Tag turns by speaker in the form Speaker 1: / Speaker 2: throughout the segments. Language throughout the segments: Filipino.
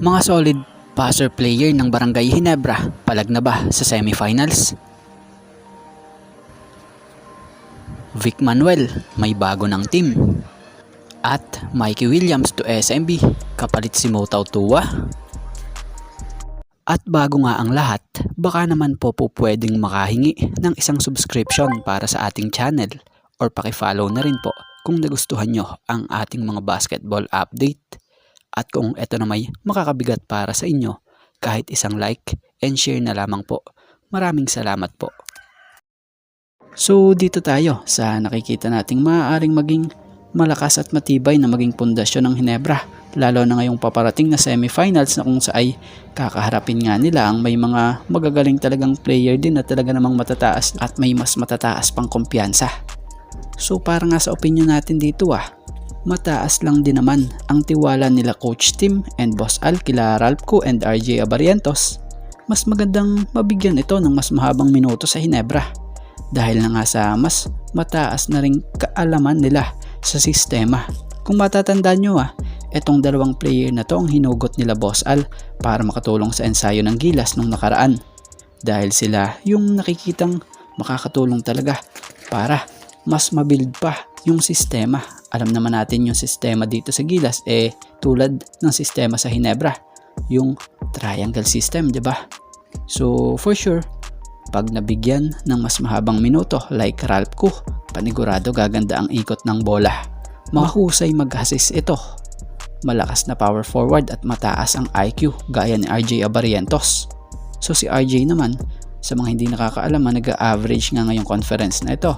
Speaker 1: Mga solid passer player ng Barangay Ginebra, palag na ba sa semifinals? Vic Manuel, may bago ng team. At Mikey Williams to SMB, kapalit si Motaw Tua. At bago nga ang lahat, baka naman po pwedeng makahingi ng isang subscription para sa ating channel or paki-follow na rin po kung nagustuhan nyo ang ating mga basketball update. At kung ito na may makakabigat para sa inyo, kahit isang like and share na lamang po. Maraming salamat po. So dito tayo sa nakikita nating maaaring maging malakas at matibay na maging pundasyon ng Ginebra. Lalo na ngayong paparating na semifinals na kung saay kakaharapin nga nila ang may mga magagaling talagang player din na talaga namang matataas at may mas matataas pang kumpiyansa. So para nga sa opinion natin dito mataas lang din naman ang tiwala nila Coach Tim and Boss Al kila Ralph Koo and RJ Abarientos. Mas magandang mabigyan ito ng mas mahabang minuto sa Ginebra dahil na nga sa mas mataas na ring kaalaman nila sa sistema. Kung matatandaan nyo etong dalawang player na to ang hinugot nila Boss Al para makatulong sa ensayo ng Gilas nung nakaraan dahil sila yung nakikitang makakatulong talaga para mas mabuild pa yung sistema. Alam naman natin yung sistema dito sa Gilas tulad ng sistema sa Ginebra, yung triangle system, 'di ba? So for sure, pag nabigyan ng mas mahabang minuto like Ralph Koo, panigurado gaganda ang ikot ng bola. Mahusay mag-assist ito. Malakas na power forward at mataas ang IQ gaya ni RJ Abarientos. So si RJ naman, sa mga hindi nakakaalam, nag-average nga ngayong conference na ito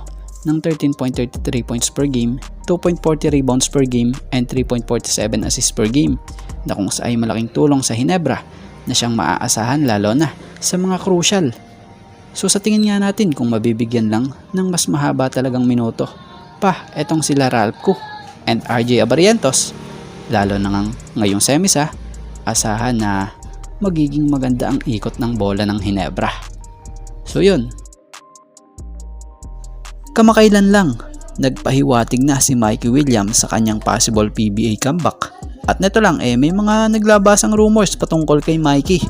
Speaker 1: ng 13.33 points per game, 2.40 rebounds per game, and 3.47 assists per game na kung sa ay malaking tulong sa Ginebra na siyang maaasahan lalo na sa mga crucial. So sa tingin nga natin kung mabibigyan lang ng mas mahaba talagang minuto pa etong sila Ralph Koo and RJ Abarientos, lalo na ngayong semis asahan na magiging maganda ang ikot ng bola ng Ginebra. So yun. Kamakailan lang, nagpahiwatig na si Mikey Williams sa kanyang possible PBA comeback. At neto lang may mga naglabasang rumors patungkol kay Mikey.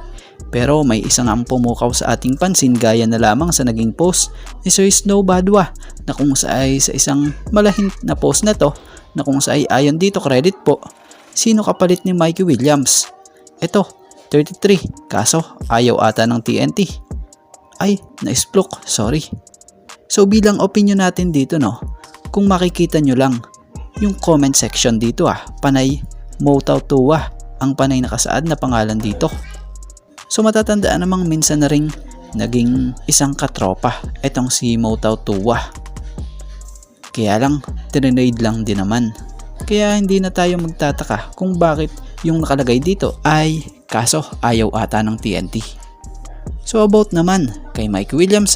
Speaker 1: Pero may isa nga ang pumukaw sa ating pansin gaya na lamang sa naging post ni Sir Snow Badwa na kung sa isang malahint na post na to na kung sa ayon dito credit po, sino kapalit ni Mikey Williams? Ito, 33, kaso ayaw ata ng TNT. Ay, na-splok, sorry. So bilang opinion natin dito kung makikita nyo lang yung comment section dito panay Motaw Tua ang panay nakasaad na pangalan dito. So matatandaan namang minsan na ring naging isang katropa etong si Motaw Tua. Kaya lang tinrade lang din naman. Kaya hindi na tayo magtataka kung bakit yung nakalagay dito ay kaso ayaw ata ng TNT. So about naman kay Mike Williams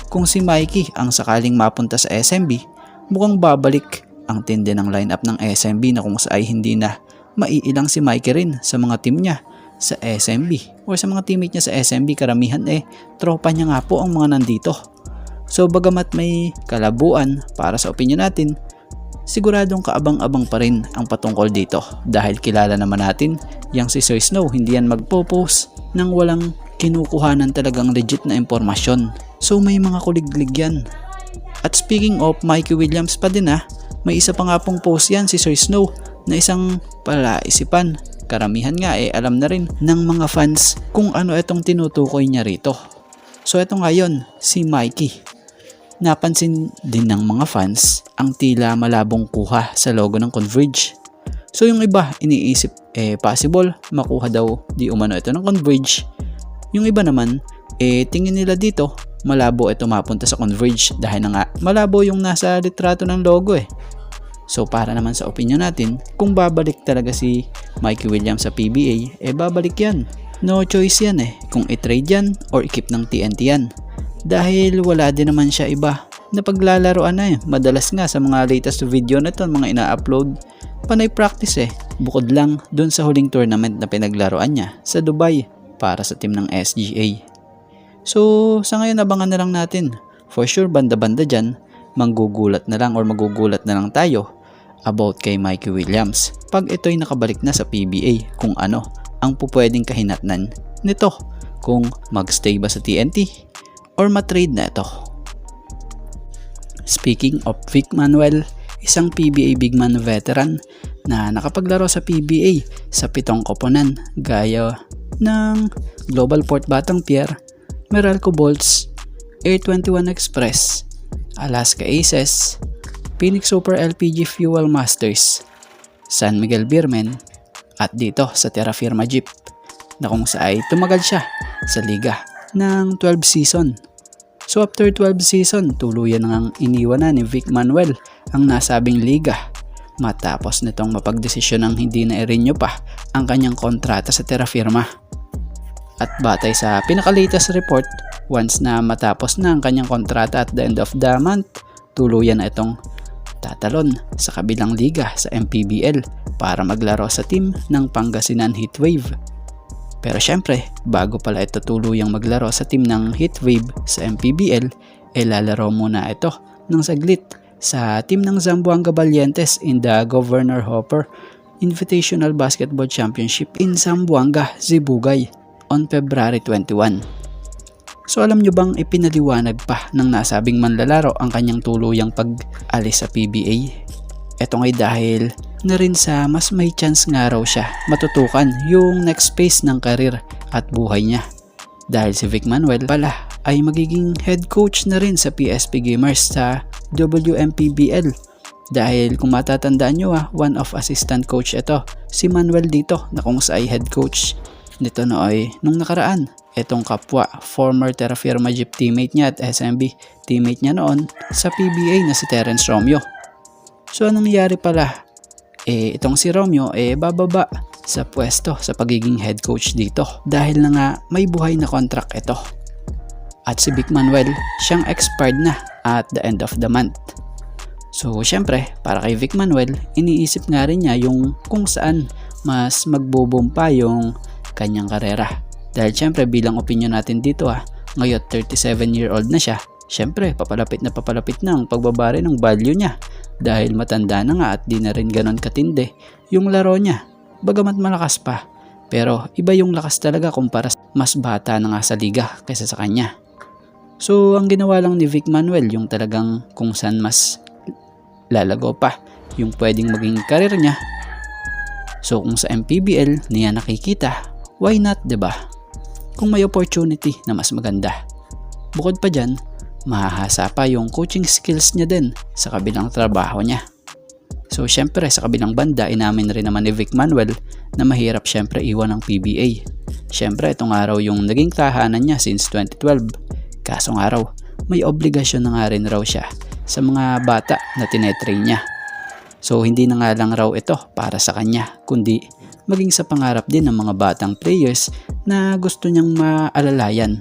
Speaker 1: kung si Mikey ang sakaling mapunta sa SMB, mukhang babalik ang tindi ng lineup ng SMB na kung sa ay hindi na maiilang si Mikey rin sa mga team niya sa SMB o sa mga teammate niya sa SMB. Karamihan tropa niya nga po ang mga nandito. So bagamat may kalabuan para sa opinion natin, siguradong kaabang-abang pa rin ang patungkol dito dahil kilala naman natin yang si Sir Snow, hindi yan magpo-post nang walang kinukuhanan talagang legit na impormasyon. So may mga kuliglig yan. At speaking of Mikey Williams pa din may isa pa nga pong post yan si Sir Snow na isang palaisipan. Karamihan nga alam na rin ng mga fans kung ano itong tinutukoy niya rito. So ito ngayon, si Mikey. Napansin din ng mga fans ang tila malabong kuha sa logo ng Converge. So yung iba iniisip possible makuha daw di umano ito ng Converge. Yung iba naman tingin nila dito malabo ito mapunta sa Converge dahil na nga malabo yung nasa litrato ng logo So para naman sa opinion natin, kung babalik talaga si Mikey Williams sa PBA, babalik yan. No choice yan kung i-trade yan or i-keep ng TNT yan. Dahil wala din naman siya iba na paglalaroan Madalas nga sa mga latest video na ito, mga ina-upload, panay practice Bukod lang dun sa huling tournament na pinaglaruan niya sa Dubai para sa team ng SGA. So sa ngayon abangan na lang natin. For sure banda-banda dyan, magugulat na lang tayo about kay Mikey Williams pag ito'y nakabalik na sa PBA kung ano ang pupwedeng kahinatnan nito kung magstay ba sa TNT or matrade na ito. Speaking of Vic Manuel, isang PBA big man veteran na nakapaglaro sa PBA sa 7 koponan gaya ng Global Port Battang-Pierre, Meralco Bolts, Air 21 Express, Alaska Aces, Phoenix Super LPG Fuel Masters, San Miguel Beermen, at dito sa Terra Firma Jeep na kung saan tumagal siya sa liga ng 12 season. So after 12 season, tuluyan nang iniwan na ni Vic Manuel ang nasabing liga matapos nitong mapagdesisyon ng hindi na i-renew pa ang kanyang kontrata sa Terra Firma. At batay sa pinaka-latest report, once na matapos na ang kanyang kontrata at the end of the month, tuluyan na itong tatalon sa kabilang liga sa MPBL para maglaro sa team ng Pangasinan Heatwave. Pero syempre, bago pala ito tuluyang maglaro sa team ng Heatwave sa MPBL, lalaro muna ito ng saglit sa team ng Zamboanga Valientes in the Governor Hopper Invitational Basketball Championship in Zamboanga, Sibugay on February 21. So alam nyo bang ipinaliwanag pa ng nasabing manlalaro ang kanyang tuluyang pag-alis sa PBA? Ito nga'y dahil na rin sa mas may chance nga raw siya matutukan yung next phase ng karir at buhay niya. Dahil si Vic Manuel pala ay magiging head coach na rin sa PSP Gamers sa WMPBL. Dahil kung matatandaan nyo one of assistant coach ito, si Manuel dito na kung sa ay head coach nito nooy nung nakaraan. Itong kapwa, former Terra Firma Jeep teammate niya at SMB teammate niya noon sa PBA na si Terence Romeo. So anong nangyari pala? Itong si Romeo bababa sa pwesto sa pagiging head coach dito dahil na nga may buhay na contract ito. At si Vic Manuel, siyang expired na at the end of the month. So syempre, para kay Vic Manuel, iniisip nga rin niya yung kung saan mas magbo-boom pa yung kanyang karera. Dahil syempre bilang opinion natin dito ngayon 37-year-old na siya, syempre papalapit na ang pagbabari ng value niya. Dahil matanda na nga at di na rin ganon katindi yung laro niya. Bagamat malakas pa, pero iba yung lakas talaga kumpara mas bata na nga sa liga kaysa sa kanya. So ang ginawa lang ni Vic Manuel yung talagang kung saan mas lalago pa yung pwedeng maging karir niya. So kung sa MPBL niya nakikita, why not, diba? Kung may opportunity na mas maganda. Bukod pa dyan, mahahasa pa yung coaching skills niya din sa kabilang trabaho niya. So syempre sa kabilang banda, inamin rin naman ni Vic Manuel na mahirap syempre iwan ng PBA. Syempre itong araw yung naging tahanan niya since 2012. Kaso nga raw, may obligasyon na nga rin raw siya sa mga bata na tinetrain niya. So hindi na nga lang raw ito para sa kanya, kundi maging sa pangarap din ng mga batang players na gusto niyang maalalayan.